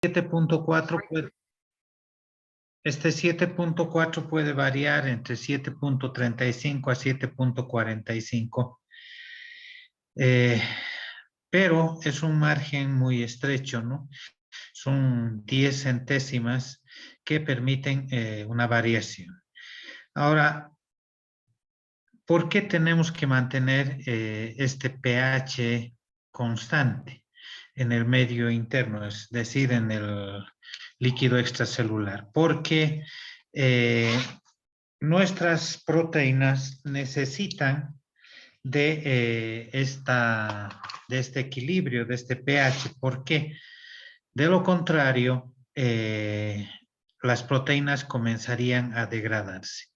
7.4 puede, este 7.4 puede variar entre 7.35 a 7.45, pero es un margen muy estrecho, ¿no? Son 10 centésimas que permiten una variación. Ahora, ¿por qué tenemos que mantener este pH constante en el medio interno, es decir, en el líquido extracelular? Porque nuestras proteínas necesitan de este equilibrio, de este pH. ¿Por qué? De lo contrario, las proteínas comenzarían a degradarse.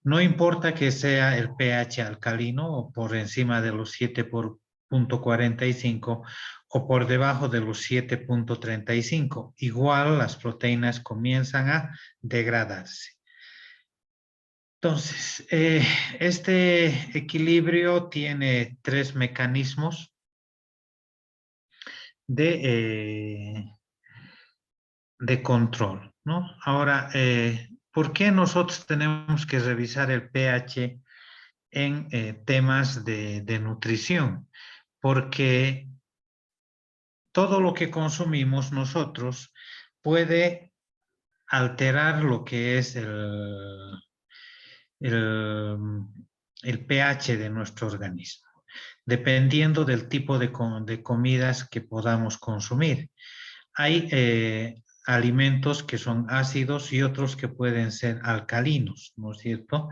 No importa que sea el pH alcalino o por encima de los 7.45 o por debajo de los 7.35, igual las proteínas comienzan a degradarse. Entonces, este equilibrio tiene tres mecanismos de control, ¿no? Ahora, ¿por qué nosotros tenemos que revisar el pH en temas de nutrición? Porque todo lo que consumimos nosotros puede alterar lo que es el pH de nuestro organismo, dependiendo del tipo de comidas que podamos consumir. Hay alimentos que son ácidos y otros que pueden ser alcalinos, ¿no es cierto?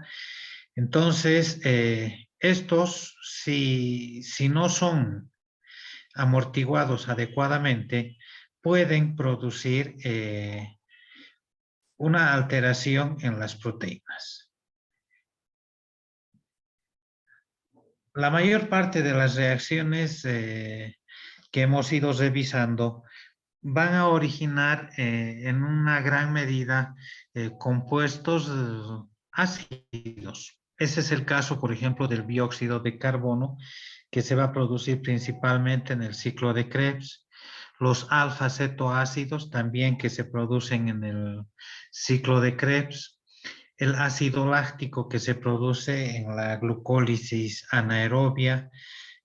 Entonces, estos, si no son amortiguados adecuadamente, pueden producir una alteración en las proteínas. La mayor parte de las reacciones que hemos ido revisando van a originar en una gran medida compuestos ácidos. Ese es el caso, por ejemplo, del dióxido de carbono, que se va a producir principalmente en el ciclo de Krebs. Los alfa-cetoácidos también que se producen en el ciclo de Krebs. El ácido láctico que se produce en la glucólisis anaerobia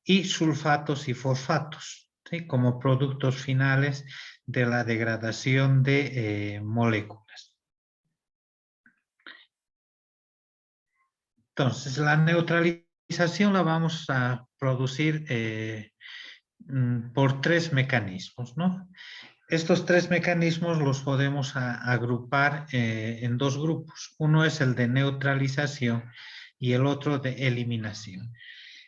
y sulfatos y fosfatos, ¿sí? Como productos finales de la degradación de moléculas. Entonces, la neutralización la vamos a producir por tres mecanismos, ¿no? Estos tres mecanismos los podemos agrupar en dos grupos. Uno es el de neutralización y el otro de eliminación.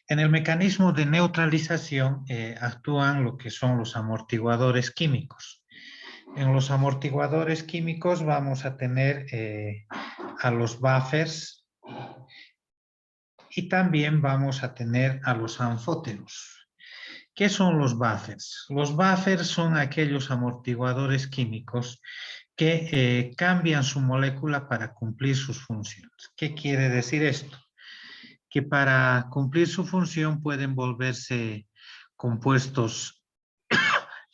En el mecanismo de neutralización actúan lo que son los amortiguadores químicos. En los amortiguadores químicos vamos a tener a los buffers y también vamos a tener a los anfóteros. ¿Qué son los buffers? Los buffers son aquellos amortiguadores químicos que cambian su molécula para cumplir sus funciones. ¿Qué quiere decir esto? Que para cumplir su función pueden volverse compuestos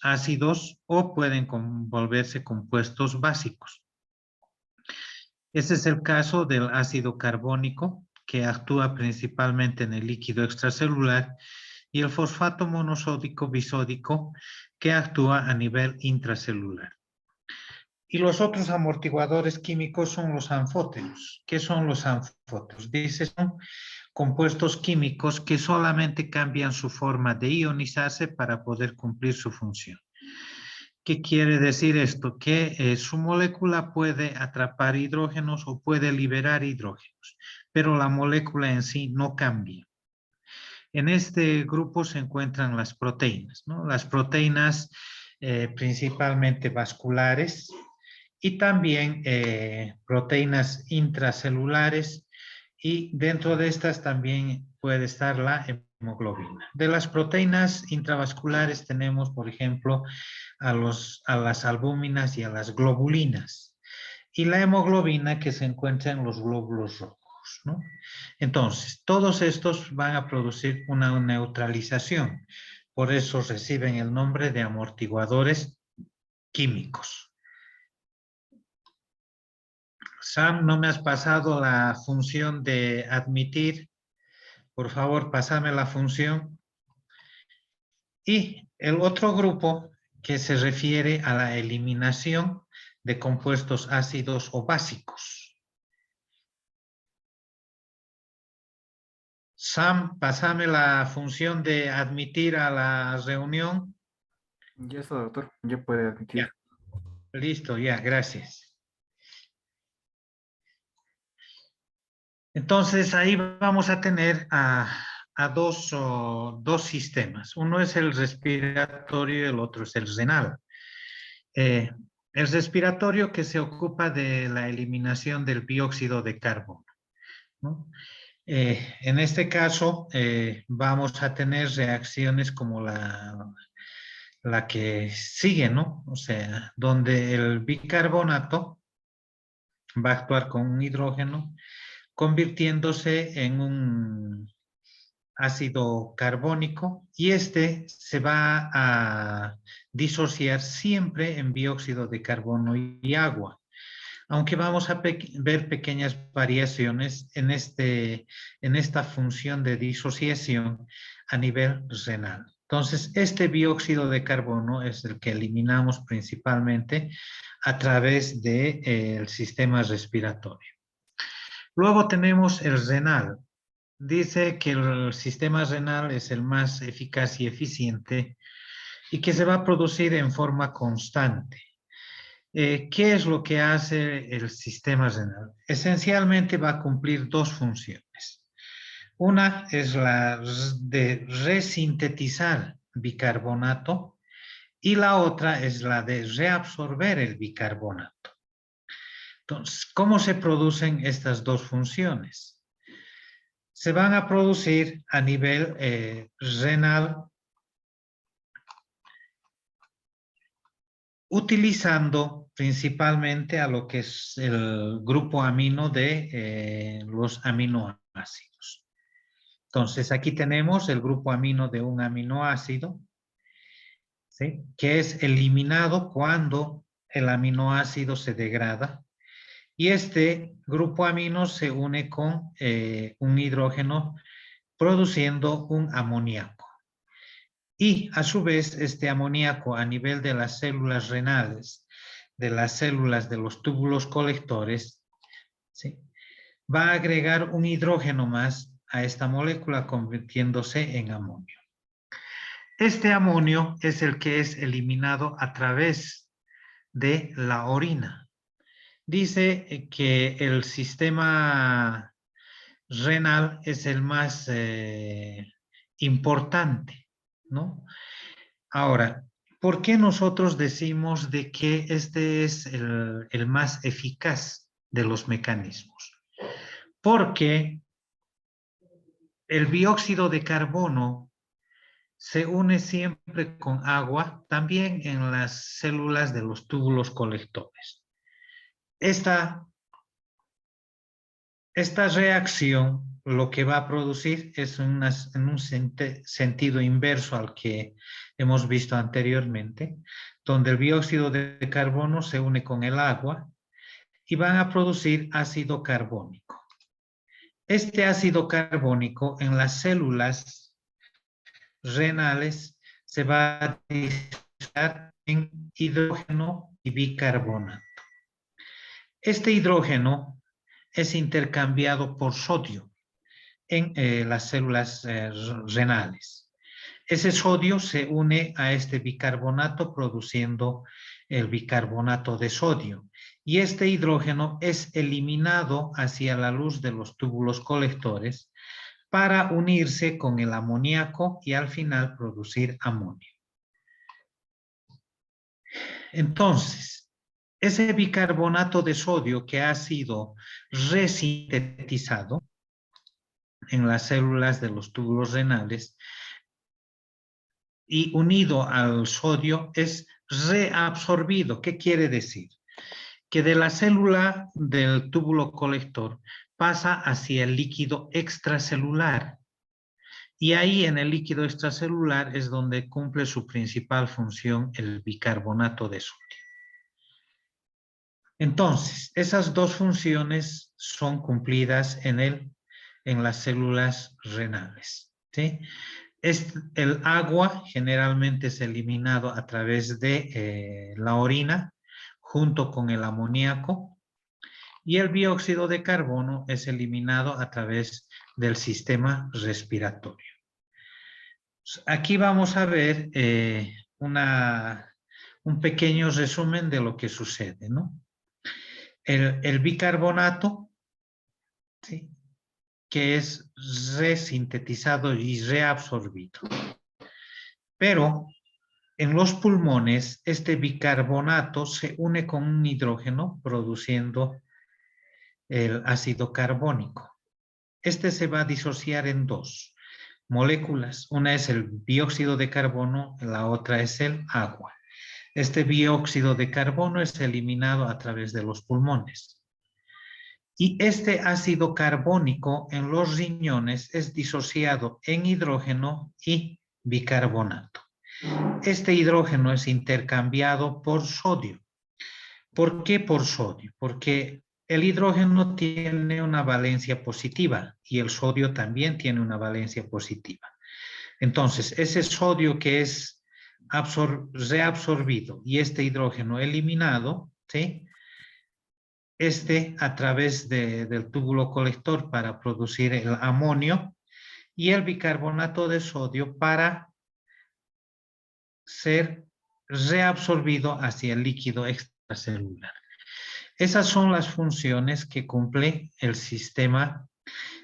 ácidos o pueden volverse compuestos básicos. Ese es el caso del ácido carbónico, que actúa principalmente en el líquido extracelular, y el fosfato monosódico bisódico, que actúa a nivel intracelular. Y los otros amortiguadores químicos son los anfóteros. ¿Qué son los anfóteros? Dice, son compuestos químicos que solamente cambian su forma de ionizarse para poder cumplir su función. ¿Qué quiere decir esto? Que su molécula puede atrapar hidrógenos o puede liberar hidrógenos, pero la molécula en sí no cambia. En este grupo se encuentran las proteínas, ¿no? Las proteínas principalmente vasculares y también proteínas intracelulares, y dentro de estas también puede estar la hemoglobina. De las proteínas intravasculares tenemos, por ejemplo, a las albúminas y a las globulinas, y la hemoglobina que se encuentra en los glóbulos rojos, ¿no? Entonces, todos estos van a producir una neutralización. Por eso reciben el nombre de amortiguadores químicos. Sam, no me has pasado la función de admitir. Por favor, pásame la función. Y el otro grupo que se refiere a la eliminación de compuestos ácidos o básicos. Sam, pásame la función de admitir a la reunión. Ya está, doctor. Ya puede admitir. Ya, listo, ya, gracias. Entonces ahí vamos a tener a dos sistemas. Uno es el respiratorio y el otro es el renal. El respiratorio que se ocupa de la eliminación del dióxido de carbono, ¿no? En este caso vamos a tener reacciones como la que sigue, ¿no? O sea, donde el bicarbonato va a actuar con un hidrógeno, convirtiéndose en un ácido carbónico y este se va a disociar siempre en dióxido de carbono y agua. Aunque vamos a ver pequeñas variaciones en esta función de disociación a nivel renal. Entonces, este dióxido de carbono es el que eliminamos principalmente a través del sistema respiratorio. Luego tenemos el renal. Dice que el sistema renal es el más eficaz y eficiente y que se va a producir en forma constante. ¿Qué es lo que hace el sistema renal? Esencialmente va a cumplir dos funciones. Una es la de resintetizar bicarbonato y la otra es la de reabsorber el bicarbonato. Entonces, ¿cómo se producen estas dos funciones? Se van a producir a nivel renal utilizando principalmente a lo que es el grupo amino de los aminoácidos. Entonces, aquí tenemos el grupo amino de un aminoácido, ¿sí?, que es eliminado cuando el aminoácido se degrada. Y este grupo amino se une con un hidrógeno produciendo un amoníaco. Y a su vez, este amoníaco a nivel de las células renales, de las células de los túbulos colectores, ¿sí?, va a agregar un hidrógeno más a esta molécula convirtiéndose en amonio. Este amonio es el que es eliminado a través de la orina. Dice que el sistema renal es el más importante, ¿no? Ahora, ¿por qué nosotros decimos de que este es el más eficaz de los mecanismos? Porque el dióxido de carbono se une siempre con agua, también en las células de los túbulos colectores. Esta reacción lo que va a producir es en un sentido inverso al que hemos visto anteriormente, donde el dióxido de carbono se une con el agua y van a producir ácido carbónico. Este ácido carbónico en las células renales se va a disociar en hidrógeno y bicarbonato. Este hidrógeno es intercambiado por sodio en las células renales. Ese sodio se une a este bicarbonato produciendo el bicarbonato de sodio y este hidrógeno es eliminado hacia la luz de los túbulos colectores para unirse con el amoníaco y al final producir amonio. Entonces, ese bicarbonato de sodio que ha sido resintetizado en las células de los túbulos renales y unido al sodio es reabsorbido. ¿Qué quiere decir? Que de la célula del túbulo colector pasa hacia el líquido extracelular. Y ahí en el líquido extracelular es donde cumple su principal función el bicarbonato de sodio. Entonces, esas dos funciones son cumplidas en las células renales, ¿sí? El agua generalmente es eliminado a través de la orina junto con el amoníaco y el dióxido de carbono es eliminado a través del sistema respiratorio. Aquí vamos a ver un pequeño resumen de lo que sucede, ¿no? El bicarbonato, ¿sí?, que es resintetizado y reabsorbido. Pero en los pulmones, este bicarbonato se une con un hidrógeno produciendo el ácido carbónico. Este se va a disociar en dos moléculas. Una es el dióxido de carbono, la otra es el agua. Este dióxido de carbono es eliminado a través de los pulmones. Y este ácido carbónico en los riñones es disociado en hidrógeno y bicarbonato. Este hidrógeno es intercambiado por sodio. ¿Por qué por sodio? Porque el hidrógeno tiene una valencia positiva y el sodio también tiene una valencia positiva. Entonces, ese sodio que es reabsorbido y este hidrógeno eliminado, ¿sí?, a través del túbulo colector para producir el amonio y el bicarbonato de sodio para ser reabsorbido hacia el líquido extracelular. Esas son las funciones que cumple el sistema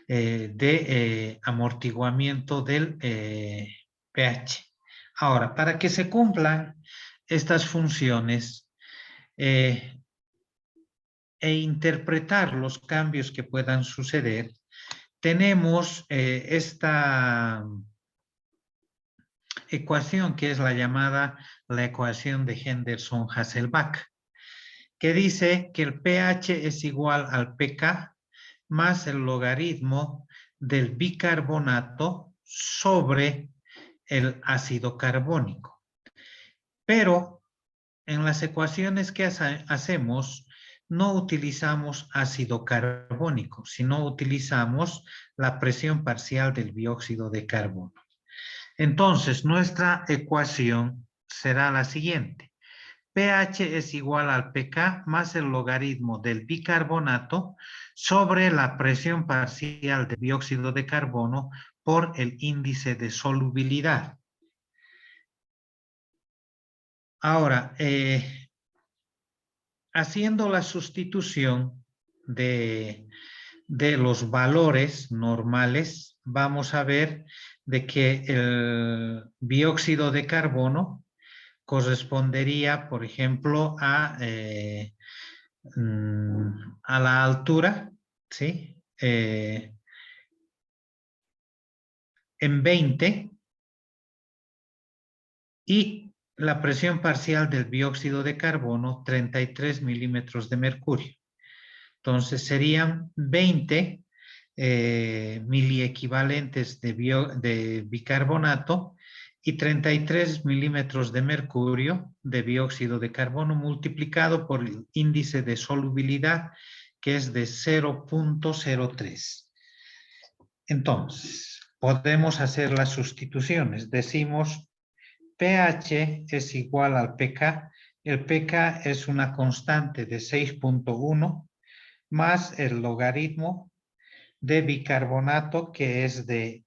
de amortiguamiento del pH. Ahora, para que se cumplan estas funciones e interpretar los cambios que puedan suceder, tenemos esta ecuación que es la llamada la ecuación de Henderson-Hasselbalch, que dice que el pH es igual al pK más el logaritmo del bicarbonato sobre el ácido carbónico. Pero en las ecuaciones que hacemos no utilizamos ácido carbónico, sino utilizamos la presión parcial del dióxido de carbono. Entonces, nuestra ecuación será la siguiente. pH es igual al pK más el logaritmo del bicarbonato sobre la presión parcial del dióxido de carbono por el índice de solubilidad. Ahora, haciendo la sustitución de los valores normales, vamos a ver de que el dióxido de carbono correspondería, por ejemplo, a la altura, ¿sí?, en 20, y la presión parcial del dióxido de carbono, 33 milímetros de mercurio. Entonces serían 20 miliequivalentes de bicarbonato y 33 milímetros de mercurio de dióxido de carbono multiplicado por el índice de solubilidad, que es de 0.03. Entonces, podemos hacer las sustituciones. Decimos pH es igual al pK. El pK es una constante de 6.1 más el logaritmo de bicarbonato, que es de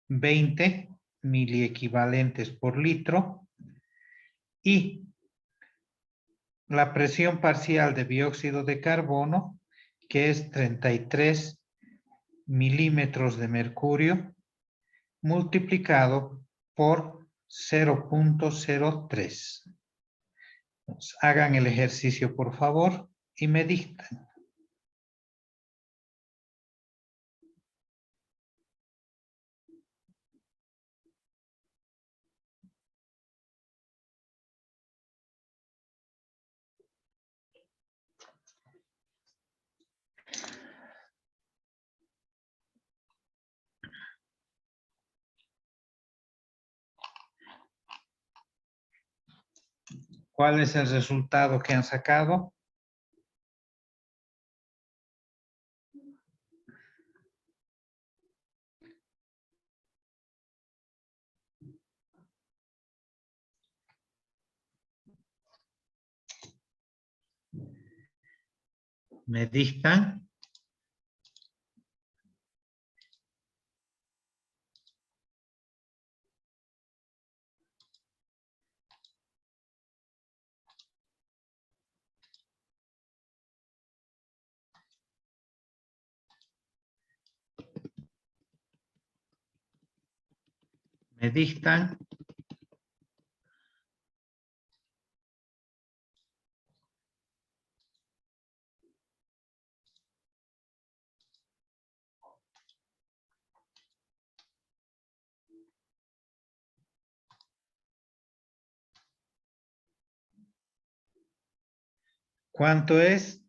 20 miliequivalentes por litro, y la presión parcial de dióxido de carbono, que es 33 milímetros de mercurio, multiplicado por 0.03. Hagan el ejercicio, por favor, y me dictan. ¿Cuál es el resultado que han sacado? me dictan cuánto es.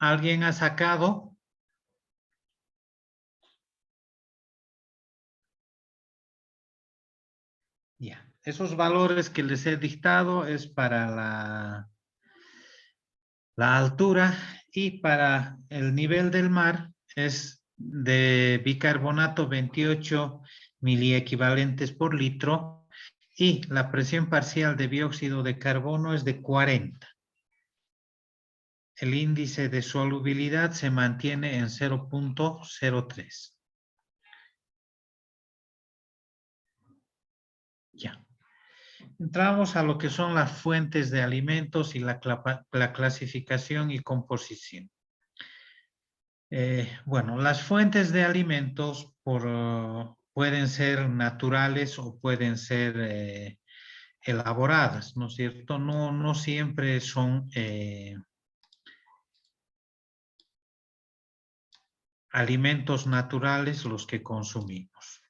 ¿Alguien ha sacado? Ya. Esos valores que les he dictado es para la altura y para el nivel del mar es de bicarbonato 28 miliequivalentes por litro y la presión parcial de dióxido de carbono es de 40. El índice de solubilidad se mantiene en 0.03. Ya. Entramos a lo que son las fuentes de alimentos y la clasificación y composición. Bueno, las fuentes de alimentos pueden ser naturales o pueden ser elaboradas, ¿no es cierto? No siempre son alimentos naturales los que consumimos.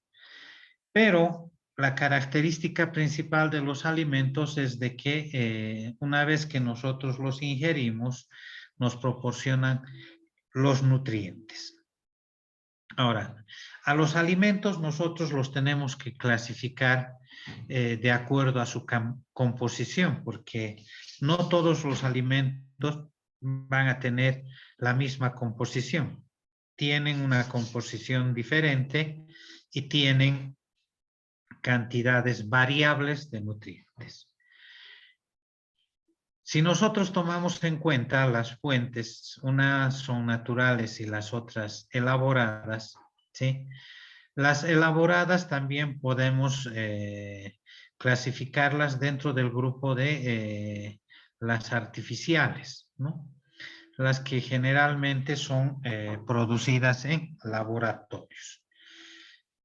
Pero la característica principal de los alimentos es de que una vez que nosotros los ingerimos, nos proporcionan los nutrientes. Ahora, a los alimentos nosotros los tenemos que clasificar de acuerdo a su composición, porque no todos los alimentos van a tener la misma composición. Tienen una composición diferente y tienen cantidades variables de nutrientes. Si nosotros tomamos en cuenta las fuentes, unas son naturales y las otras elaboradas, ¿sí? Las elaboradas también podemos clasificarlas dentro del grupo de las artificiales, ¿no? Las que generalmente son producidas en laboratorios.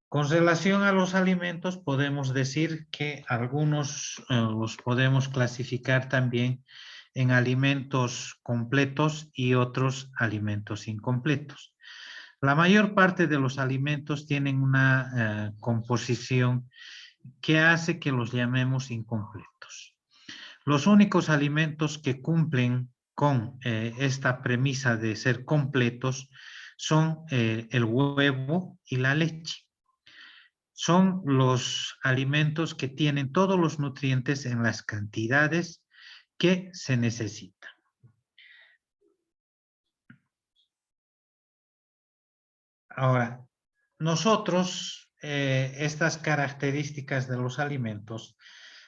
Con relación a los alimentos, podemos decir que algunos los podemos clasificar también en alimentos completos y otros alimentos incompletos. La mayor parte de los alimentos tienen una composición que hace que los llamemos incompletos. Los únicos alimentos que cumplen con esta premisa de ser completos son el huevo y la leche. Son los alimentos que tienen todos los nutrientes en las cantidades que se necesitan. Ahora, nosotros estas características de los alimentos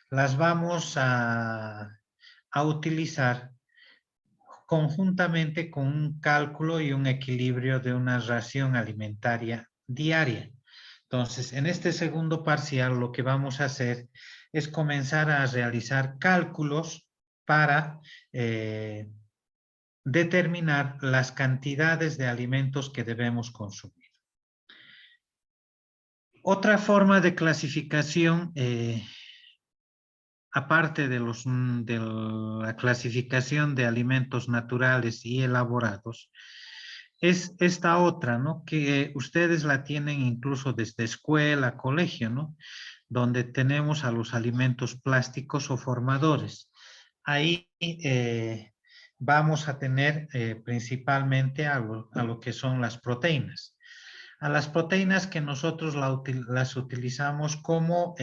las vamos a utilizar conjuntamente con un cálculo y un equilibrio de una ración alimentaria diaria. Entonces, en este segundo parcial lo que vamos a hacer es comenzar a realizar cálculos para determinar las cantidades de alimentos que debemos consumir. Otra forma de clasificación aparte de la clasificación de alimentos naturales y elaborados, es esta otra, ¿no? Que ustedes la tienen incluso desde escuela, colegio, ¿no? Donde tenemos a los alimentos plásticos o formadores. Ahí vamos a tener principalmente a lo que son las proteínas. A las proteínas que nosotros las utilizamos como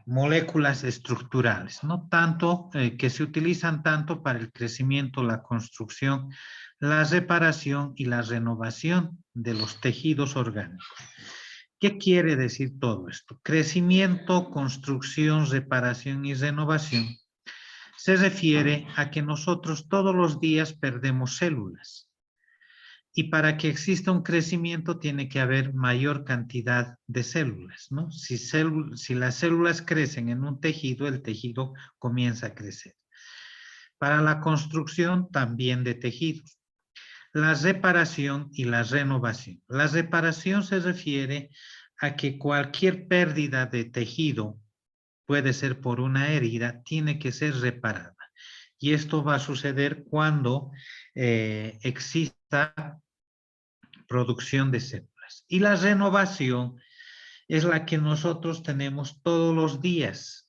moléculas estructurales, ¿no? Tanto que se utilizan tanto para el crecimiento, la construcción, la reparación y la renovación de los tejidos orgánicos. ¿Qué quiere decir todo esto? Crecimiento, construcción, reparación y renovación se refiere a que nosotros todos los días perdemos células. Y para que exista un crecimiento tiene que haber mayor cantidad de células, ¿no? Si las células crecen en un tejido, el tejido comienza a crecer. Para la construcción también de tejidos. La reparación y la renovación. La reparación se refiere a que cualquier pérdida de tejido, puede ser por una herida, tiene que ser reparada. Y esto va a suceder cuando exista producción de células. Y la renovación es la que nosotros tenemos todos los días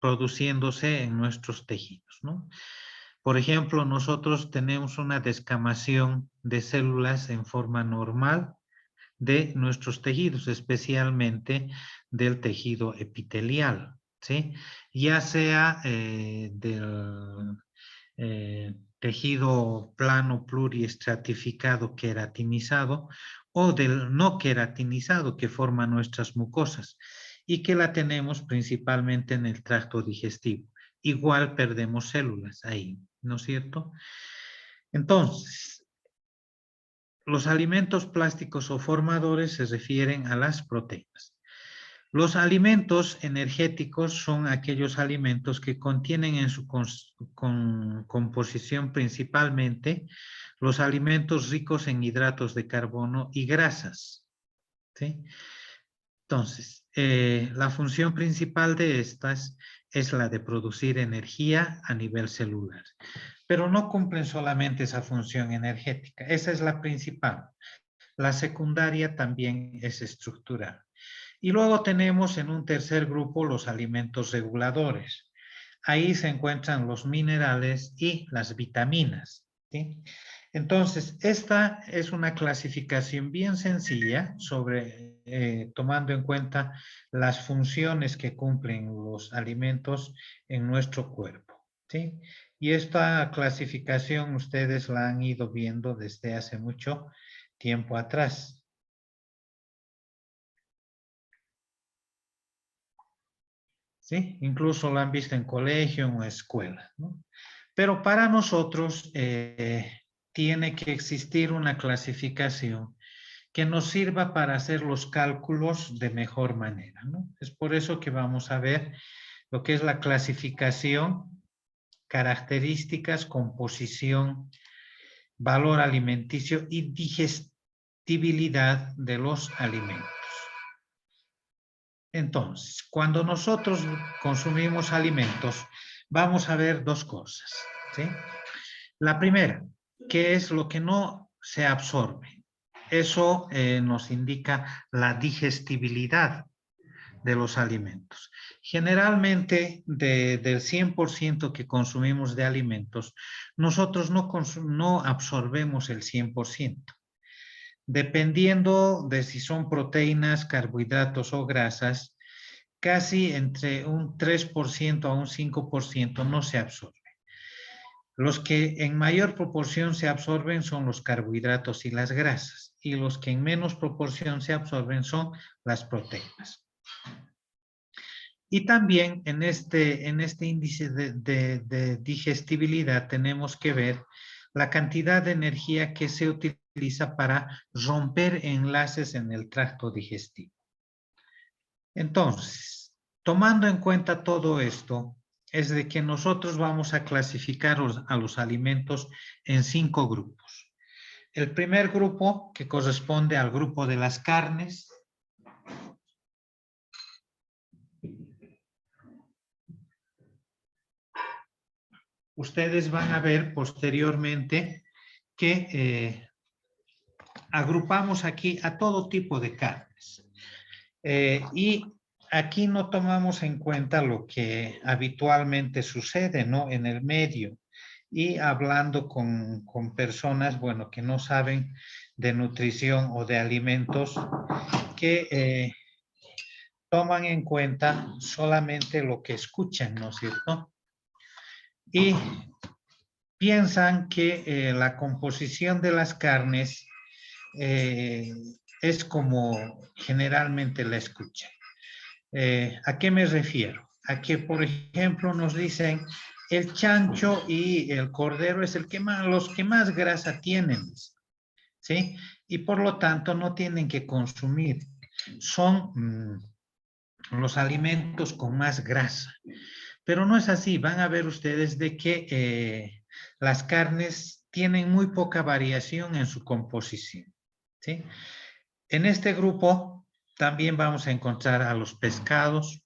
produciéndose en nuestros tejidos, ¿no? Por ejemplo, nosotros tenemos una descamación de células en forma normal de nuestros tejidos, especialmente del tejido epitelial, ¿sí? Ya sea del tejido plano pluriestratificado queratinizado o del no queratinizado que forma nuestras mucosas y que la tenemos principalmente en el tracto digestivo. Igual perdemos células ahí, ¿no es cierto? Entonces, los alimentos plásticos o formadores se refieren a las proteínas. Los alimentos energéticos son aquellos alimentos que contienen en su composición principalmente los alimentos ricos en hidratos de carbono y grasas, ¿sí? Entonces, la función principal de estas es la de producir energía a nivel celular, pero no cumplen solamente esa función energética, esa es la principal. La secundaria también es estructural. Y luego tenemos en un tercer grupo los alimentos reguladores. Ahí se encuentran los minerales y las vitaminas, ¿sí? Entonces, esta es una clasificación bien sencilla sobre, tomando en cuenta las funciones que cumplen los alimentos en nuestro cuerpo, ¿sí? Y esta clasificación ustedes la han ido viendo desde hace mucho tiempo atrás. ¿Sí? Incluso la han visto en colegio o escuela, ¿no? Pero para nosotros tiene que existir una clasificación que nos sirva para hacer los cálculos de mejor manera, ¿no? Es por eso que vamos a ver lo que es la clasificación, características, composición, valor alimenticio y digestibilidad de los alimentos. Entonces, cuando nosotros consumimos alimentos, vamos a ver dos cosas, ¿sí? La primera, ¿qué es lo que no se absorbe? Eso nos indica la digestibilidad de los alimentos. Generalmente, del 100% que consumimos de alimentos, nosotros no absorbemos el 100%. Dependiendo de si son proteínas, carbohidratos o grasas, casi entre un 3% a un 5% no se absorbe. Los que en mayor proporción se absorben son los carbohidratos y las grasas, y los que en menos proporción se absorben son las proteínas. Y también en este índice de digestibilidad tenemos que ver la cantidad de energía que se utiliza para romper enlaces en el tracto digestivo. Entonces, tomando en cuenta todo esto, es de que nosotros vamos a clasificar a los alimentos en 5 grupos. El primer grupo, que corresponde al grupo de las carnes, ustedes van a ver posteriormente que agrupamos aquí a todo tipo de carnes. Y aquí no tomamos en cuenta lo que habitualmente sucede, ¿no? En el medio. Y hablando con personas, bueno, que no saben de nutrición o de alimentos, que toman en cuenta solamente lo que escuchan, ¿no es cierto? Y piensan que la composición de las carnes es como generalmente la escuchan. ¿A qué me refiero? A que, por ejemplo, nos dicen el chancho y el cordero es el que más, los que más grasa tienen, ¿sí? Y por lo tanto no tienen que consumir. Son los alimentos con más grasa. Pero no es así. Van a ver ustedes de que las carnes tienen muy poca variación en su composición, ¿sí? En este grupo también vamos a encontrar a los pescados,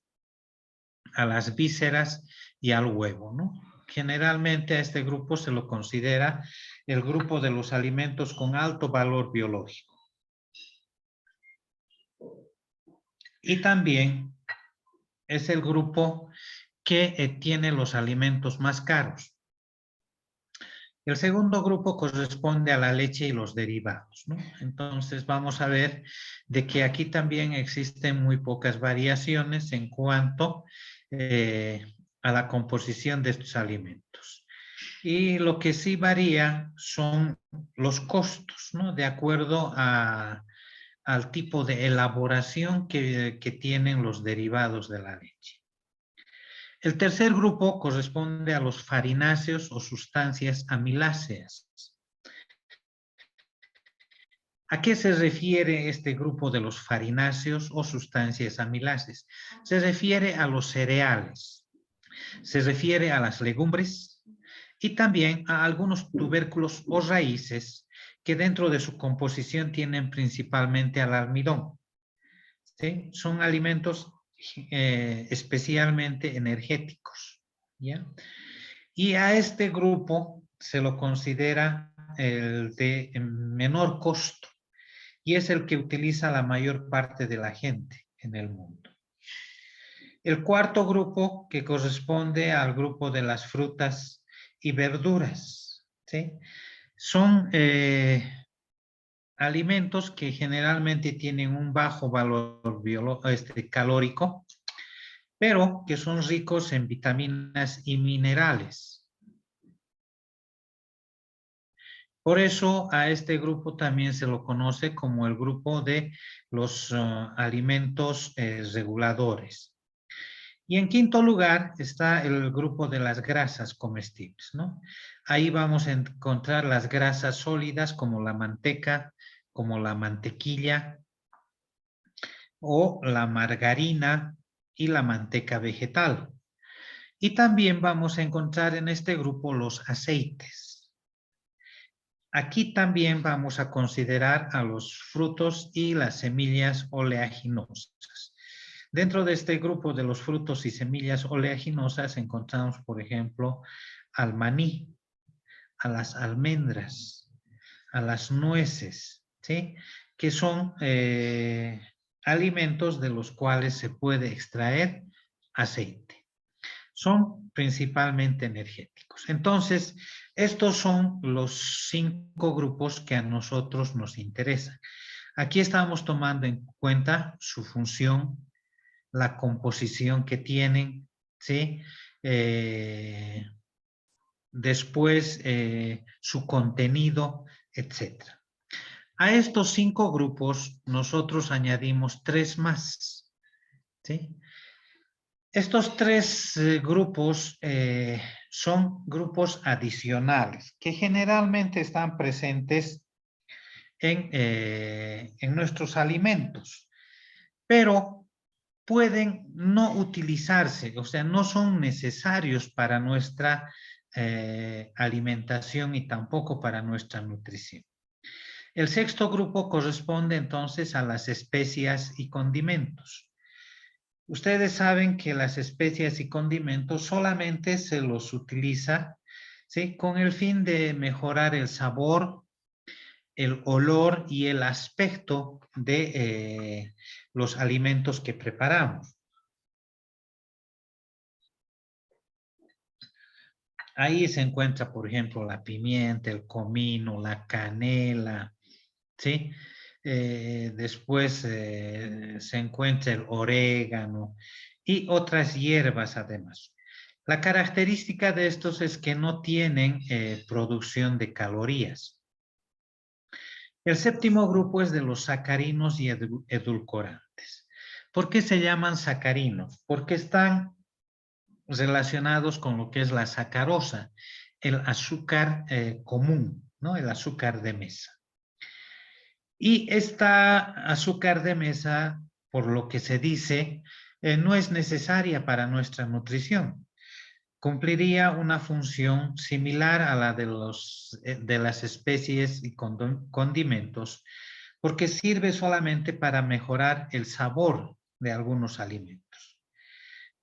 a las vísceras y al huevo, ¿no? Generalmente a este grupo se lo considera el grupo de los alimentos con alto valor biológico. Y también es el grupo que tiene los alimentos más caros. El segundo grupo corresponde a la leche y los derivados, ¿no? Entonces vamos a ver de que aquí también existen muy pocas variaciones en cuanto a la composición de estos alimentos. Y lo que sí varía son los costos, ¿no? De acuerdo al tipo de elaboración que tienen los derivados de la leche. El tercer grupo corresponde a los farináceos o sustancias amiláceas. ¿A qué se refiere este grupo de los farináceos o sustancias amiláceas? Se refiere a los cereales, se refiere a las legumbres y también a algunos tubérculos o raíces que dentro de su composición tienen principalmente al almidón. ¿Sí? Son alimentos especialmente energéticos, ¿ya? Y a este grupo se lo considera el de menor costo y es el que utiliza la mayor parte de la gente en el mundo. El cuarto grupo, que corresponde al grupo de las frutas y verduras, ¿sí? Son alimentos que generalmente tienen un bajo valor calórico, pero que son ricos en vitaminas y minerales. Por eso a este grupo también se lo conoce como el grupo de los alimentos reguladores. Y en quinto lugar está el grupo de las grasas comestibles, ¿no? Ahí vamos a encontrar las grasas sólidas como la manteca, como la mantequilla o la margarina y la manteca vegetal. Y también vamos a encontrar en este grupo los aceites. Aquí también vamos a considerar a los frutos y las semillas oleaginosas. Dentro de este grupo de los frutos y semillas oleaginosas encontramos, por ejemplo, al maní, a las almendras, a las nueces, ¿sí? Que son alimentos de los cuales se puede extraer aceite. Son principalmente energéticos. Entonces, estos son los 5 grupos que a nosotros nos interesan. Aquí estamos tomando en cuenta su función, la composición que tienen, ¿sí? Después su contenido, etc. A estos 5 grupos nosotros añadimos 3 más, ¿sí? Estos 3 grupos son grupos adicionales que generalmente están presentes en nuestros alimentos, pero pueden no utilizarse, o sea, no son necesarios para nuestra alimentación y tampoco para nuestra nutrición. El sexto grupo corresponde entonces a las especias y condimentos. Ustedes saben que las especias y condimentos solamente se los utiliza ¿sí? Con el fin de mejorar el sabor, el olor y el aspecto de los alimentos que preparamos. Ahí se encuentra, por ejemplo, la pimienta, el comino, la canela, ¿sí? Después se encuentra el orégano y otras hierbas además. La característica de estos es que no tienen producción de calorías. El séptimo grupo es de los sacarinos y edulcorantes. ¿Por qué se llaman sacarinos? Porque están relacionados con lo que es la sacarosa, el azúcar común, ¿no? El azúcar de mesa. Y esta azúcar de mesa, por lo que se dice, no es necesaria para nuestra nutrición. Cumpliría una función similar a la de las especies y condimentos, porque sirve solamente para mejorar el sabor de algunos alimentos.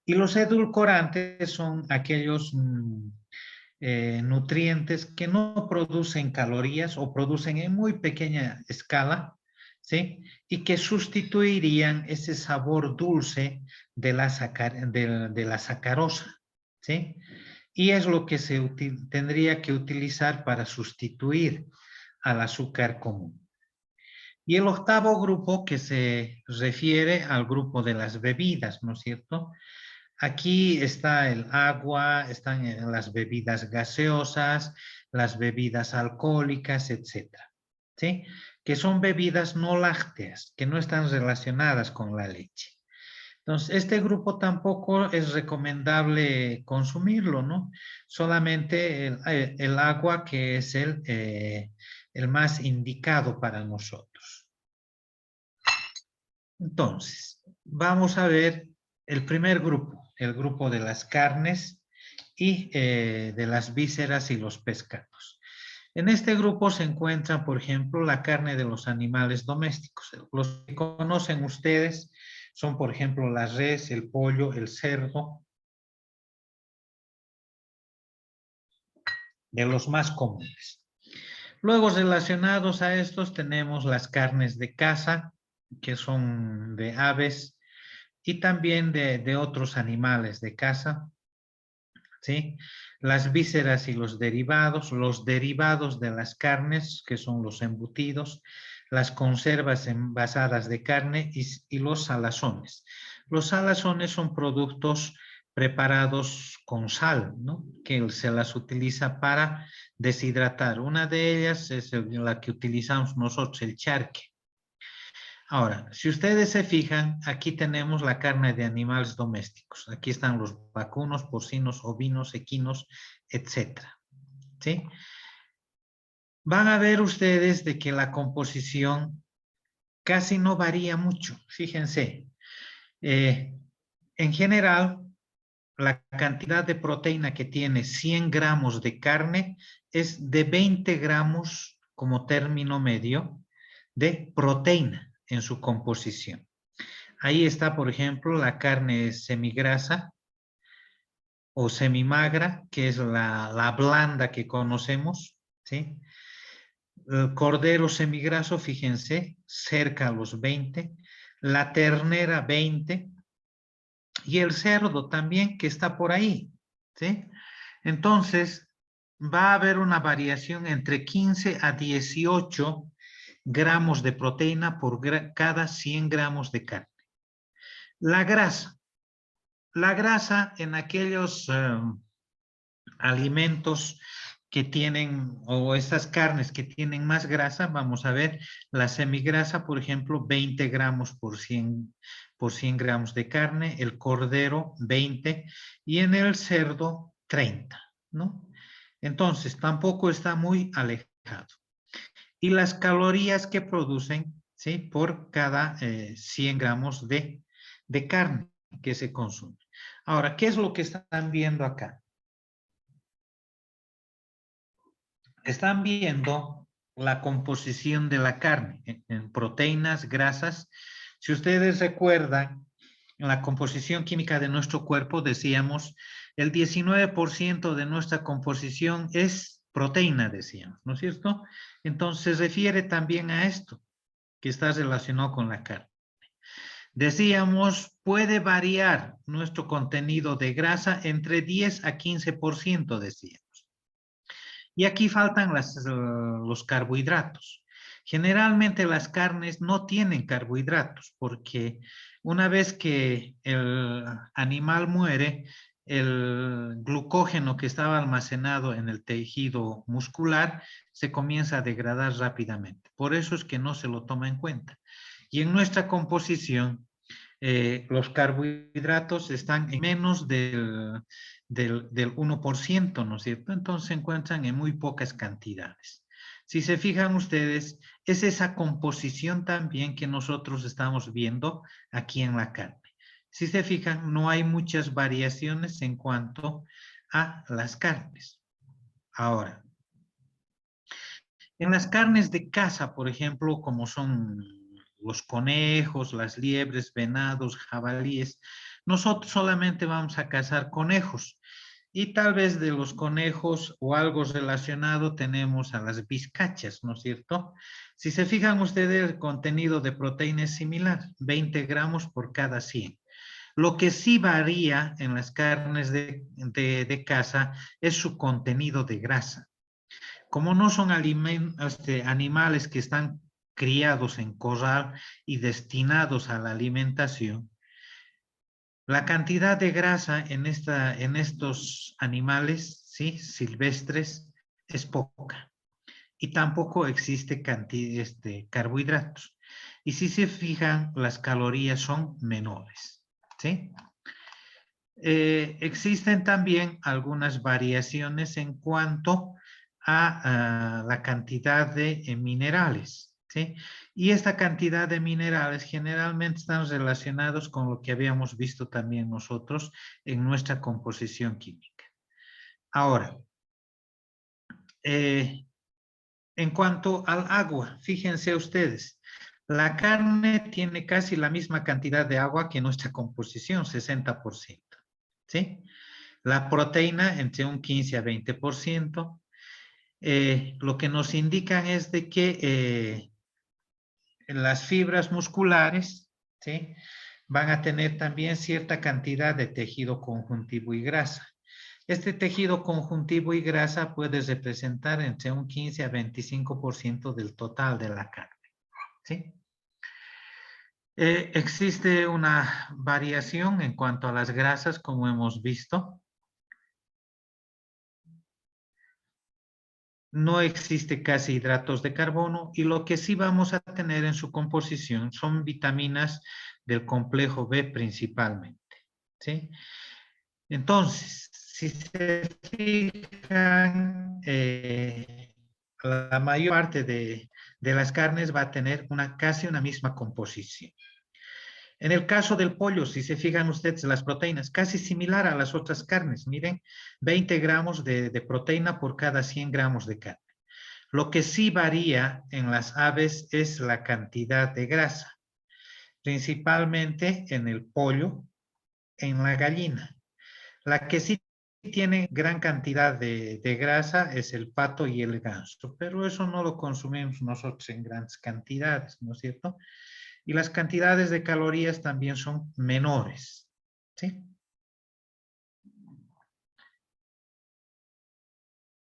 Y los edulcorantes son aquellos nutrientes que no producen calorías o producen en muy pequeña escala, ¿sí? Y que sustituirían ese sabor dulce de la sacarosa, ¿sí? Y es lo que se tendría que utilizar para sustituir al azúcar común. Y el octavo grupo que se refiere al grupo de las bebidas, ¿no es cierto? Aquí está el agua, están las bebidas gaseosas, las bebidas alcohólicas, etcétera, ¿sí? Que son bebidas no lácteas, que no están relacionadas con la leche. Entonces, este grupo tampoco es recomendable consumirlo, ¿no? Solamente el agua que es el más indicado para nosotros. Entonces, vamos a ver el primer grupo, el grupo de las carnes y de las vísceras y los pescados. En este grupo se encuentra, por ejemplo, la carne de los animales domésticos. Los que conocen ustedes son, por ejemplo, la res, el pollo, el cerdo, de los más comunes. Luego, relacionados a estos, tenemos las carnes de caza, que son de aves, y también de otros animales de caza, ¿sí? Las vísceras y los derivados de las carnes, que son los embutidos, las conservas envasadas de carne y los salazones. Los salazones son productos preparados con sal, ¿no? Que se las utiliza para deshidratar. Una de ellas es la que utilizamos nosotros, el charque. Ahora, si ustedes se fijan, aquí tenemos la carne de animales domésticos. Aquí están los vacunos, porcinos, ovinos, equinos, etcétera. ¿Sí? Van a ver ustedes de que la composición casi no varía mucho. Fíjense, en general, la cantidad de proteína que tiene 100 gramos de carne es de 20 gramos como término medio de proteína en su composición. Ahí está, por ejemplo, la carne semigrasa o semimagra, que es la blanda que conocemos, ¿sí? El cordero semigraso, fíjense, cerca a los 20, la ternera 20 y el cerdo también que está por ahí, ¿sí? Entonces, va a haber una variación entre 15 a 18 gramos de proteína por cada 100 gramos de carne. La grasa en aquellos alimentos que tienen, o estas carnes que tienen más grasa, vamos a ver, la semigrasa, por ejemplo, 20 gramos por 100 gramos de carne, el cordero 20 y en el cerdo 30, ¿no? Entonces, tampoco está muy alejado. Y las calorías que producen, ¿sí? Por cada 100 gramos de carne que se consume. Ahora, ¿qué es lo que están viendo acá? Están viendo la composición de la carne en proteínas, grasas. Si ustedes recuerdan, en la composición química de nuestro cuerpo, decíamos, el 19% de nuestra composición es proteína, decíamos, ¿no es cierto? Entonces se refiere también a esto, que está relacionado con la carne. Decíamos, puede variar nuestro contenido de grasa entre 10 a 15%, decíamos. Y aquí faltan los carbohidratos. Generalmente las carnes no tienen carbohidratos porque una vez que el animal muere, el glucógeno que estaba almacenado en el tejido muscular se comienza a degradar rápidamente. Por eso es que no se lo toma en cuenta. Y en nuestra composición, los carbohidratos están en menos del 1%, ¿no es cierto? Entonces se encuentran en muy pocas cantidades. Si se fijan ustedes, es esa composición también que nosotros estamos viendo aquí en la carne. Si se fijan, no hay muchas variaciones en cuanto a las carnes. Ahora, en las carnes de caza, por ejemplo, como son los conejos, las liebres, venados, jabalíes, nosotros solamente vamos a cazar conejos. Y tal vez de los conejos o algo relacionado tenemos a las vizcachas, ¿no es cierto? Si se fijan ustedes, el contenido de proteína es similar, 20 gramos por cada 100. Lo que sí varía en las carnes de caza es su contenido de grasa. Como no son animales que están criados en corral y destinados a la alimentación, la cantidad de grasa en estos animales, ¿sí?, silvestres es poca. Y tampoco existe carbohidratos. Y si se fijan, las calorías son menores, ¿sí? Existen también algunas variaciones en cuanto a la cantidad de minerales, ¿sí? Y esta cantidad de minerales generalmente están relacionados con lo que habíamos visto también nosotros en nuestra composición química. Ahora, en cuanto al agua, fíjense ustedes, la carne tiene casi la misma cantidad de agua que nuestra composición, 60%, ¿sí? La proteína entre un 15 a 20%. Lo que nos indican es de que las fibras musculares, ¿sí?, van a tener también cierta cantidad de tejido conjuntivo y grasa. Este tejido conjuntivo y grasa puede representar entre un 15 a 25% del total de la carne, ¿sí? Existe una variación en cuanto a las grasas, como hemos visto. No existe casi hidratos de carbono y lo que sí vamos a tener en su composición son vitaminas del complejo B principalmente, ¿sí? Entonces, si se fijan, la mayor parte de las carnes va a tener casi una misma composición. En el caso del pollo, si se fijan ustedes, las proteínas, casi similar a las otras carnes. Miren, 20 gramos de proteína por cada 100 gramos de carne. Lo que sí varía en las aves es la cantidad de grasa, principalmente en el pollo, en la gallina. La que sí tiene gran cantidad de grasa es el pato y el ganso, pero eso no lo consumimos nosotros en grandes cantidades, ¿no es cierto? Y las cantidades de calorías también son menores, ¿sí?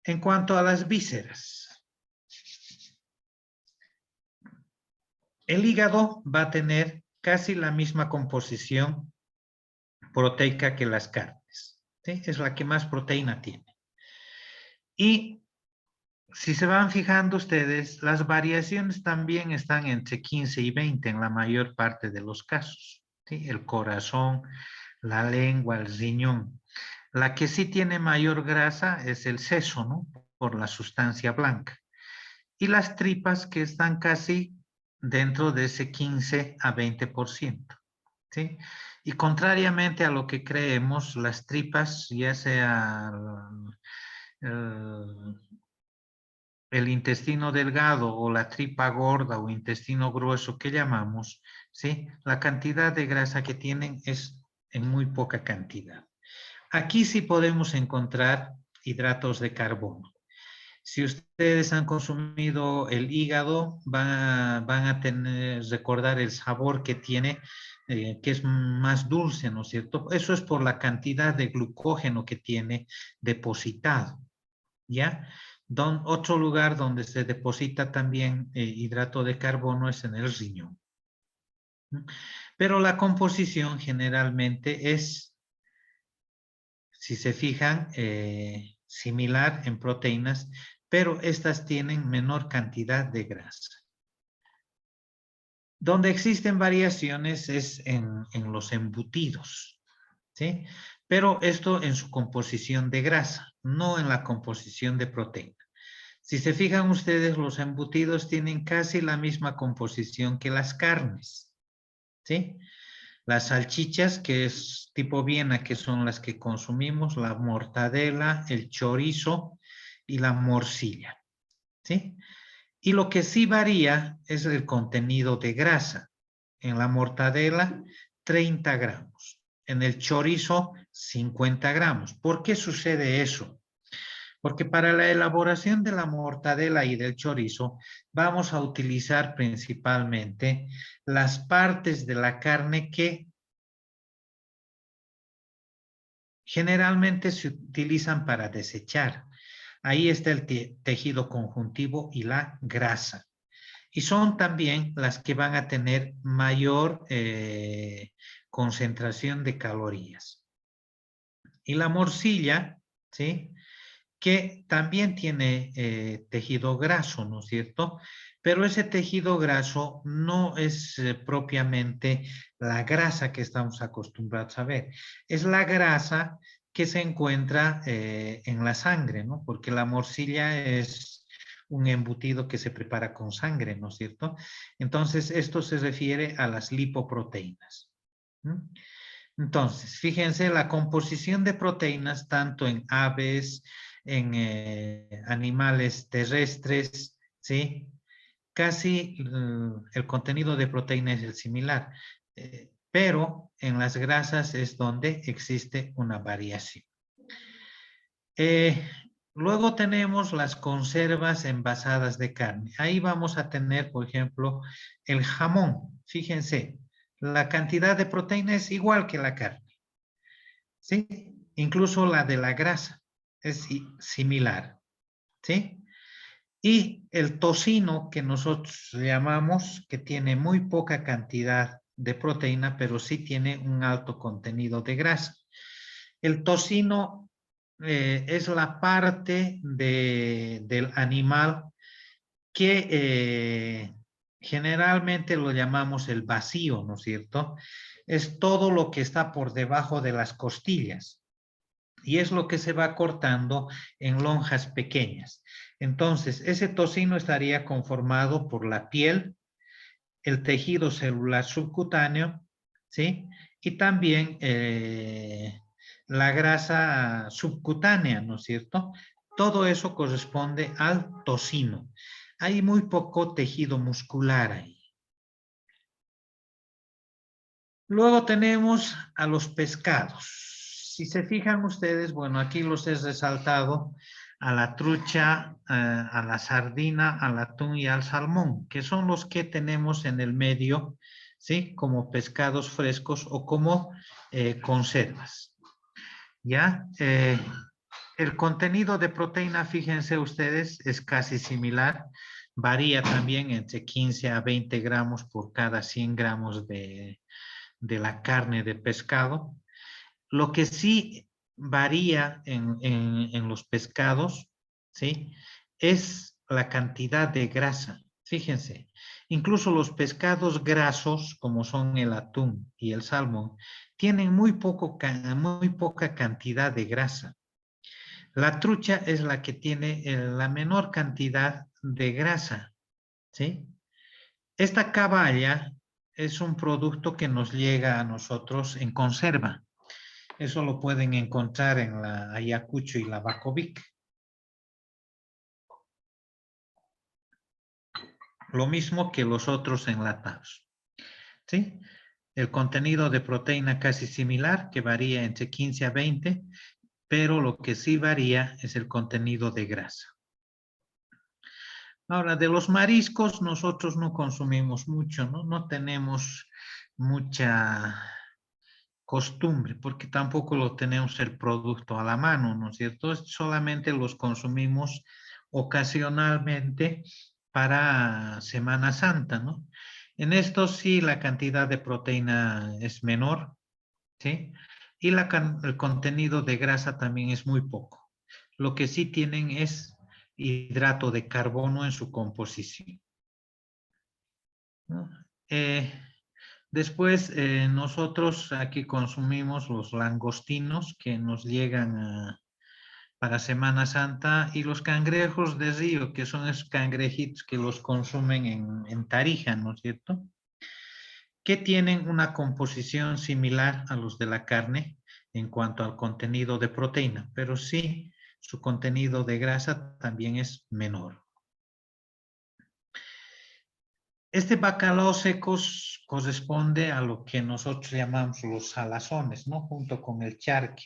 En cuanto a las vísceras, el hígado va a tener casi la misma composición proteica que las carnes, ¿sí? Es la que más proteína tiene. Y si se van fijando ustedes, las variaciones también están entre 15 y 20 en la mayor parte de los casos, ¿sí? El corazón, la lengua, el riñón. La que sí tiene mayor grasa es el seso, ¿no?, por la sustancia blanca. Y las tripas, que están casi dentro de ese 15 a 20%, ¿sí? Y contrariamente a lo que creemos, las tripas, ya sea el intestino delgado o la tripa gorda o intestino grueso que llamamos, ¿sí? La cantidad de grasa que tienen es en muy poca cantidad. Aquí sí podemos encontrar hidratos de carbono. Si ustedes han consumido el hígado, van a recordar el sabor que tiene, que es más dulce, ¿no es cierto? Eso es por la cantidad de glucógeno que tiene depositado, ¿ya? Otro lugar donde se deposita también hidrato de carbono es en el riñón. Pero la composición generalmente es, si se fijan, similar en proteínas, pero estas tienen menor cantidad de grasa. Donde existen variaciones es en los embutidos, ¿sí? Pero esto en su composición de grasa, no en la composición de proteína. Si se fijan ustedes, los embutidos tienen casi la misma composición que las carnes, ¿sí? Las salchichas, que es tipo Viena, que son las que consumimos, la mortadela, el chorizo y la morcilla, ¿sí? Y lo que sí varía es el contenido de grasa. En la mortadela, 30 gramos. En el chorizo, 50 gramos. ¿Por qué sucede eso? Porque para la elaboración de la mortadela y del chorizo vamos a utilizar principalmente las partes de la carne que generalmente se utilizan para desechar. Ahí está el tejido conjuntivo y la grasa. Y son también las que van a tener mayor concentración de calorías. Y la morcilla, ¿sí? Que también tiene tejido graso, ¿no es cierto? Pero ese tejido graso no es propiamente la grasa que estamos acostumbrados a ver. Es la grasa que se encuentra en la sangre, ¿no? Porque la morcilla es un embutido que se prepara con sangre, ¿no es cierto? Entonces, esto se refiere a las lipoproteínas. ¿Mm? Entonces, fíjense, la composición de proteínas, tanto en aves, en animales terrestres, ¿sí? Casi el contenido de proteína es el similar, pero en las grasas es donde existe una variación. Eh, Luego tenemos las conservas envasadas de carne. Ahí vamos a tener, por ejemplo, el jamón. Fíjense, la cantidad de proteína es igual que la carne. ¿Sí? Incluso la de la grasa es similar, ¿sí? Y el tocino que nosotros llamamos, que tiene muy poca cantidad de proteína, pero sí tiene un alto contenido de grasa. El tocino es la parte del animal que generalmente lo llamamos el vacío, ¿no es cierto? Es todo lo que está por debajo de las costillas y es lo que se va cortando en lonjas pequeñas. Entonces, ese tocino estaría conformado por la piel, el tejido celular subcutáneo, ¿sí? Y también la grasa subcutánea, ¿no es cierto? Todo eso corresponde al tocino. Hay muy poco tejido muscular ahí. Luego tenemos a los pescados. Si se fijan ustedes, bueno, aquí los he resaltado a la trucha, a la sardina, al atún y al salmón, que son los que tenemos en el medio, ¿sí? Como pescados frescos o como conservas. ¿Ya? El contenido de proteína, fíjense ustedes, es casi similar. Varía también entre 15 a 20 gramos por cada 100 gramos de la carne de pescado. Lo que sí varía en los pescados, ¿sí? Es la cantidad de grasa. Fíjense, incluso los pescados grasos, como son el atún y el salmón, tienen muy poca cantidad de grasa. La trucha es la que tiene la menor cantidad de grasa, ¿sí? Esta caballa es un producto que nos llega a nosotros en conserva. Eso lo pueden encontrar en la Ayacucho y la Bacovic. Lo mismo que los otros enlatados. ¿sí? El contenido de proteína casi similar, que varía entre 15 a 20, pero lo que sí varía es el contenido de grasa. Ahora, de los mariscos nosotros no consumimos mucho, ¿no? No tenemos mucha costumbre, porque tampoco lo tenemos el producto a la mano, ¿no es cierto? Solamente los consumimos ocasionalmente para Semana Santa, ¿no? En esto sí la cantidad de proteína es menor, ¿sí? Y el contenido de grasa también es muy poco. Lo que sí tienen es hidrato de carbono en su composición, ¿no? Eh, Después, nosotros aquí consumimos los langostinos que nos llegan para Semana Santa y los cangrejos de río, que son esos cangrejitos que los consumen en Tarija, ¿no es cierto? Que tienen una composición similar a los de la carne en cuanto al contenido de proteína, pero sí su contenido de grasa también es menor. Este bacalao secos corresponde a lo que nosotros llamamos los salazones, ¿no? Junto con el charque.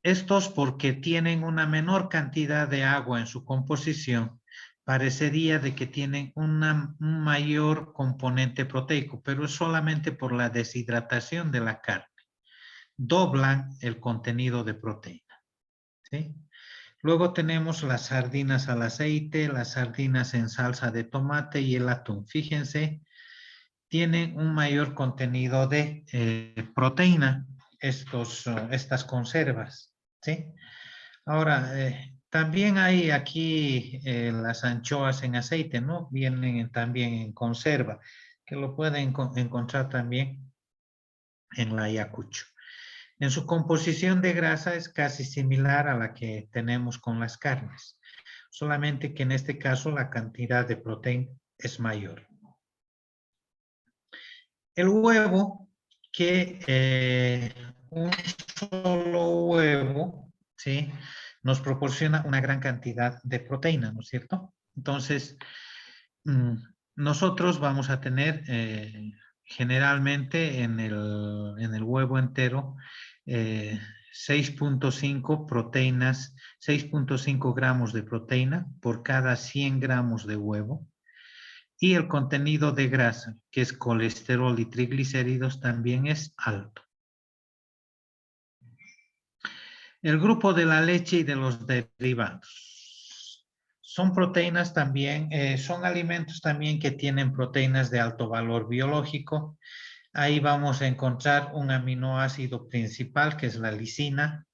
Estos, porque tienen una menor cantidad de agua en su composición, parecería de que tienen un mayor componente proteico, pero es solamente por la deshidratación de la carne. Doblan el contenido de proteína, ¿sí? Luego tenemos las sardinas al aceite, las sardinas en salsa de tomate y el atún. Fíjense, tienen un mayor contenido de proteína, estas conservas, ¿sí? Ahora, también hay aquí las anchoas en aceite, ¿no? Vienen también en conserva, que lo pueden encontrar también en la Ayacucho. En su composición de grasa es casi similar a la que tenemos con las carnes, solamente que en este caso la cantidad de proteína es mayor. El huevo, que un solo huevo, ¿sí? Nos proporciona una gran cantidad de proteína, ¿no es cierto? Entonces, nosotros vamos a tener generalmente en el huevo entero 6.5 proteínas, 6.5 gramos de proteína por cada 100 gramos de huevo. Y el contenido de grasa, que es colesterol y triglicéridos, también es alto. El grupo de la leche y de los derivados. Son proteínas también, son alimentos también que tienen proteínas de alto valor biológico. Ahí vamos a encontrar un aminoácido principal, que es la lisina,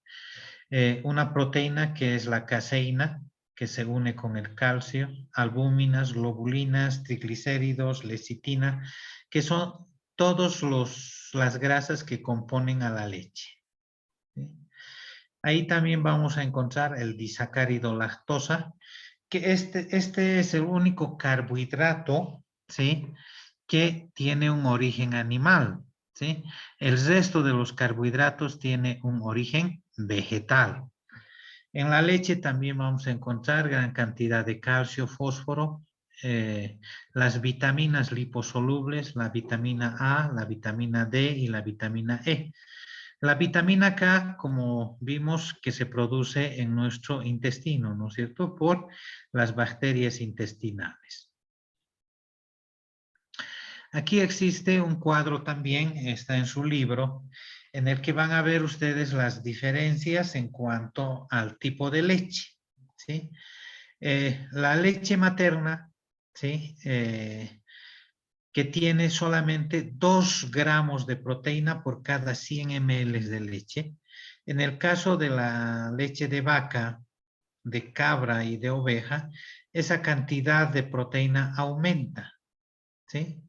una proteína que es la caseína, que se une con el calcio, albúminas, globulinas, triglicéridos, lecitina, que son todas las grasas que componen a la leche, ¿sí? Ahí también vamos a encontrar el disacárido lactosa, que este es el único carbohidrato, ¿sí?, que tiene un origen animal, ¿sí? El resto de los carbohidratos tiene un origen vegetal. En la leche también vamos a encontrar gran cantidad de calcio, fósforo, las vitaminas liposolubles, la vitamina A, la vitamina D y la vitamina E. La vitamina K, como vimos, que se produce en nuestro intestino, ¿no es cierto?, por las bacterias intestinales. Aquí existe un cuadro también, está en su libro, en el que van a ver ustedes las diferencias en cuanto al tipo de leche, ¿sí? La leche materna, ¿sí?, que tiene solamente 2 gramos de proteína por cada 100 ml de leche. En el caso de la leche de vaca, de cabra y de oveja, esa cantidad de proteína aumenta, ¿sí?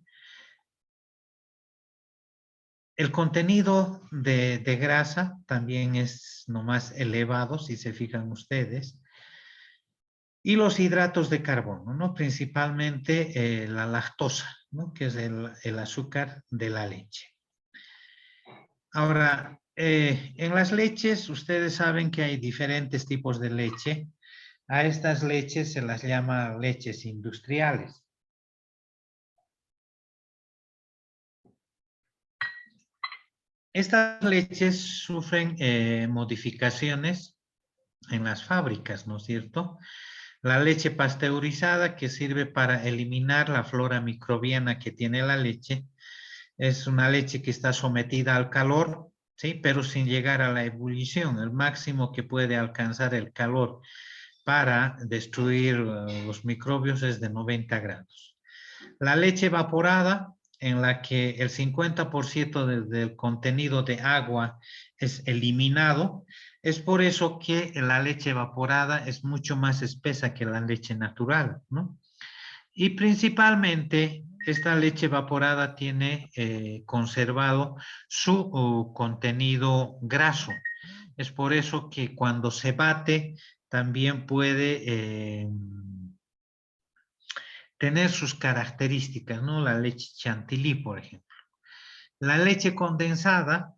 El contenido de grasa también es nomás elevado, si se fijan ustedes. Y los hidratos de carbono, ¿no? Principalmente la lactosa, ¿no?, que es el azúcar de la leche. Ahora, en las leches, ustedes saben que hay diferentes tipos de leche. A estas leches se las llama leches industriales. Estas leches sufren modificaciones en las fábricas, ¿no es cierto? La leche pasteurizada, que sirve para eliminar la flora microbiana que tiene la leche, es una leche que está sometida al calor, ¿sí? Pero sin llegar a la ebullición. El máximo que puede alcanzar el calor para destruir los microbios es de 90 grados. La leche evaporada, en la que el 50% del contenido de agua es eliminado, es por eso que la leche evaporada es mucho más espesa que la leche natural, ¿no? Y principalmente esta leche evaporada tiene conservado su contenido graso. Es por eso que cuando se bate también puede tener sus características, ¿no? La leche chantilly, por ejemplo. La leche condensada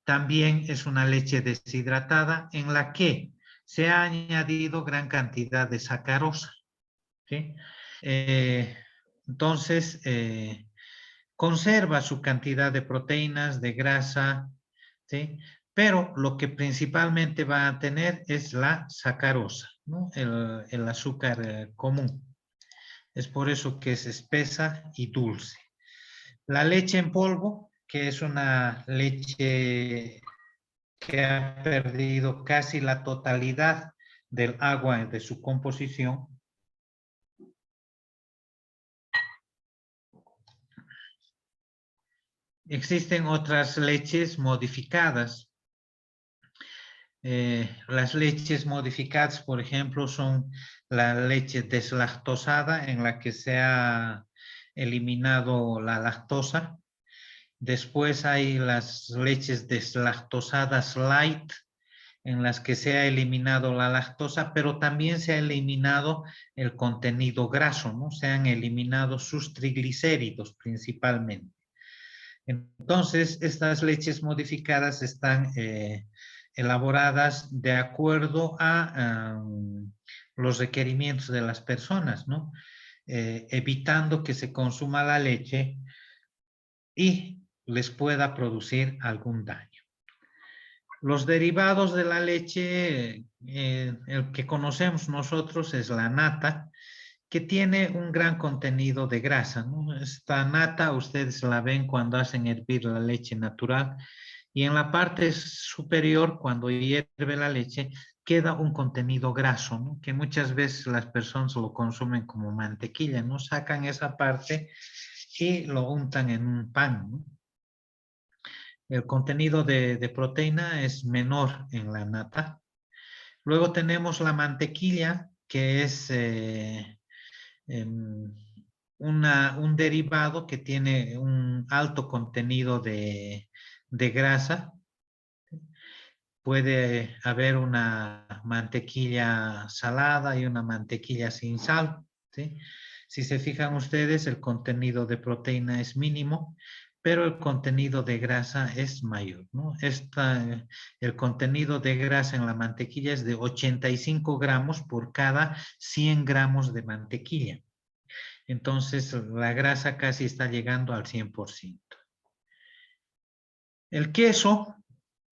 también es una leche deshidratada en la que se ha añadido gran cantidad de sacarosa, ¿sí? Eh, entonces, conserva su cantidad de proteínas, de grasa, ¿sí? Pero lo que principalmente va a tener es la sacarosa, ¿no? El azúcar común. Es por eso que es espesa y dulce. La leche en polvo, que es una leche que ha perdido casi la totalidad del agua de su composición. Existen otras leches modificadas. Las leches modificadas, por ejemplo, son la leche deslactosada en la que se ha eliminado la lactosa. Después hay las leches deslactosadas light, en las que se ha eliminado la lactosa, pero también se ha eliminado el contenido graso, ¿no? Se han eliminado sus triglicéridos principalmente. Entonces, estas leches modificadas están elaboradas de acuerdo a los requerimientos de las personas, ¿no? Evitando que se consuma la leche y les pueda producir algún daño. Los derivados de la leche, el que conocemos nosotros es la nata, que tiene un gran contenido de grasa, ¿no? Esta nata ustedes la ven cuando hacen hervir la leche natural y en la parte superior, cuando hierve la leche, queda un contenido graso, ¿no? Que muchas veces las personas lo consumen como mantequilla, ¿no? Sacan esa parte y lo untan en un pan, ¿no? El contenido de proteína es menor en la nata. Luego tenemos la mantequilla, que es un derivado que tiene un alto contenido de grasa. Puede haber una mantequilla salada y una mantequilla sin sal, ¿sí? Si se fijan ustedes, el contenido de proteína es mínimo, pero el contenido de grasa es mayor, ¿no? El contenido de grasa en la mantequilla es de 85 gramos por cada 100 gramos de mantequilla. Entonces, la grasa casi está llegando al 100%. El queso,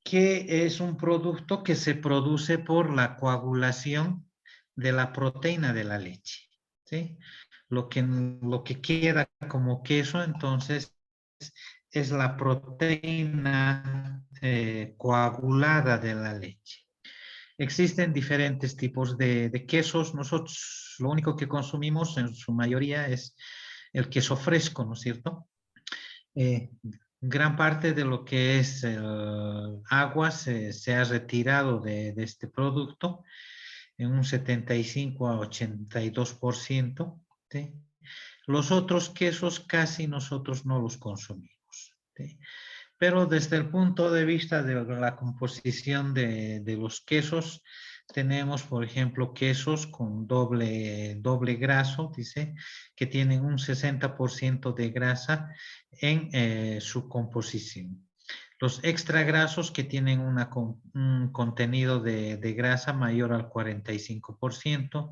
que es un producto que se produce por la coagulación de la proteína de la leche, ¿sí? Lo que queda como queso, entonces, es la proteína coagulada de la leche. Existen diferentes tipos de quesos. Nosotros lo único que consumimos en su mayoría es el queso fresco, ¿no es cierto? Eh, Gran parte de lo que es el agua se ha retirado de este producto en un 75 a 82%, ¿sí? Los otros quesos casi nosotros no los consumimos, ¿sí? Pero desde el punto de vista de la composición de los quesos, tenemos, por ejemplo, quesos con doble graso, dice, que tienen un 60% de grasa en su composición. Los extra grasos que tienen un contenido de grasa mayor al 45%,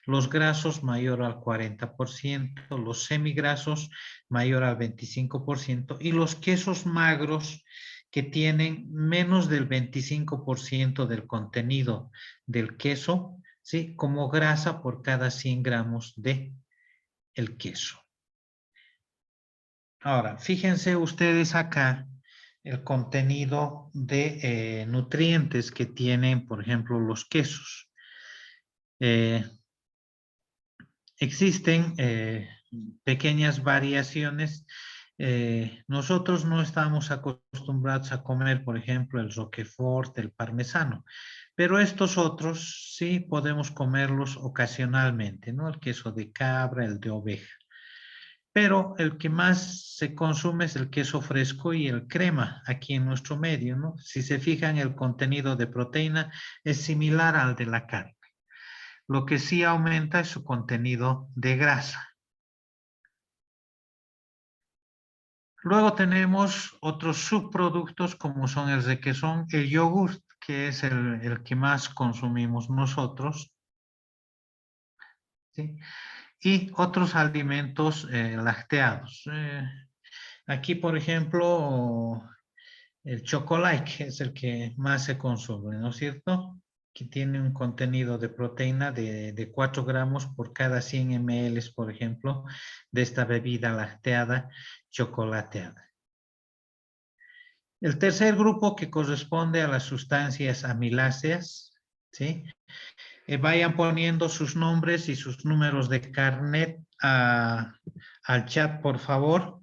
los grasos mayor al 40%, los semigrasos mayor al 25% y los quesos magros que tienen menos del 25% del contenido del queso, ¿sí? Como grasa por cada 100 gramos de el queso. Ahora, fíjense ustedes acá el contenido de nutrientes que tienen, por ejemplo, los quesos. Existen pequeñas variaciones. Nosotros no estamos acostumbrados a comer, por ejemplo, el Roquefort, el parmesano, pero estos otros sí podemos comerlos ocasionalmente, ¿no? El queso de cabra, el de oveja. Pero el que más se consume es el queso fresco y el crema aquí en nuestro medio, ¿no? Si se fijan, el contenido de proteína es similar al de la carne. Lo que sí aumenta es su contenido de grasa. Luego tenemos otros subproductos como son el requesón, el yogur, que es el que más consumimos nosotros, ¿sí? Y otros alimentos lácteos. Aquí, por ejemplo, el chocolate, que es el que más se consume, ¿no es cierto? Que tiene un contenido de proteína de 4 gramos por cada 100 ml, por ejemplo, de esta bebida láctea chocolateada. El tercer grupo que corresponde a las sustancias amiláceas, ¿sí? Vayan poniendo sus nombres y sus números de carnet al chat, por favor.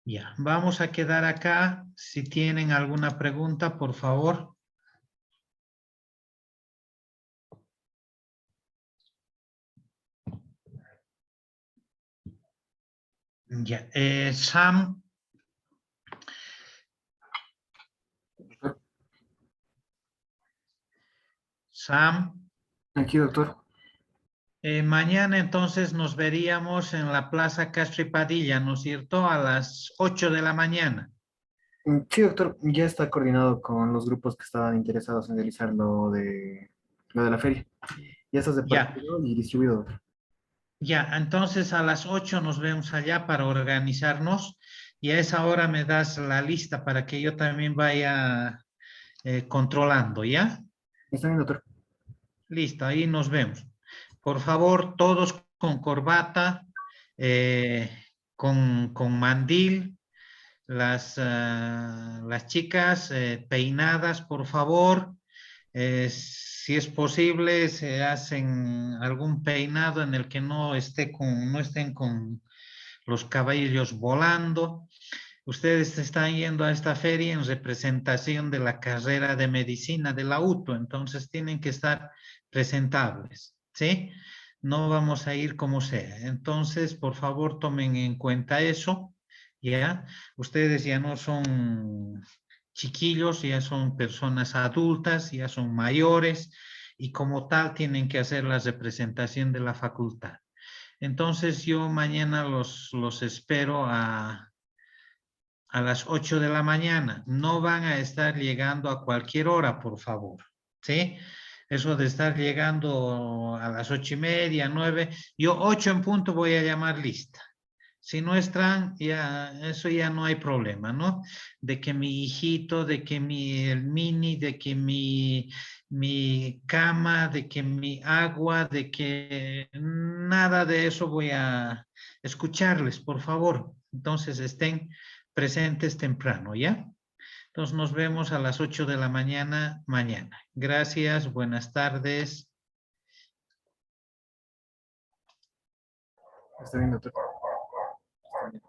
Ya, vamos a quedar acá. Si tienen alguna pregunta, por favor. Ya, Sam. Sam. Aquí, doctor. Mañana entonces nos veríamos en la Plaza Castro y Padilla, ¿no es cierto? A las 8 de la mañana. Sí, doctor, ya está coordinado con los grupos que estaban interesados en realizar lo de la feria. Ya está Ya, repartido y distribuido, doctor. ya, entonces a las 8 nos vemos allá para organizarnos y a esa hora me das la lista para que yo también vaya controlando, ¿ya? Está bien, doctor. Listo, ahí nos vemos. Por favor, todos con corbata, eh, con mandil, las chicas peinadas, por favor. Si es posible, se hacen algún peinado en el que no estén con los cabellos volando. Ustedes están yendo a esta feria en representación de la carrera de medicina de la UTO, entonces tienen que estar presentables, ¿sí? No vamos a ir como sea. Entonces, por favor, tomen en cuenta eso, ¿ya? Ustedes ya no son chiquillos, ya son personas adultas, ya son mayores y como tal tienen que hacer la representación de la facultad. Entonces, yo mañana los espero a las 8 de la mañana. No van a estar llegando a cualquier hora, por favor. ¿Sí? Eso de estar llegando a las 8:30, 9, yo 8 en punto voy a llamar lista. Si no están, ya, eso ya no hay problema, ¿no? De que mi hijito, de que el mini, de que mi cama, de que mi agua, de que nada de eso voy a escucharles, por favor. Entonces estén presentes temprano, ¿ya? Entonces nos vemos a las 8 de la mañana mañana. Gracias, buenas tardes. Está bien, doctor. Está bien.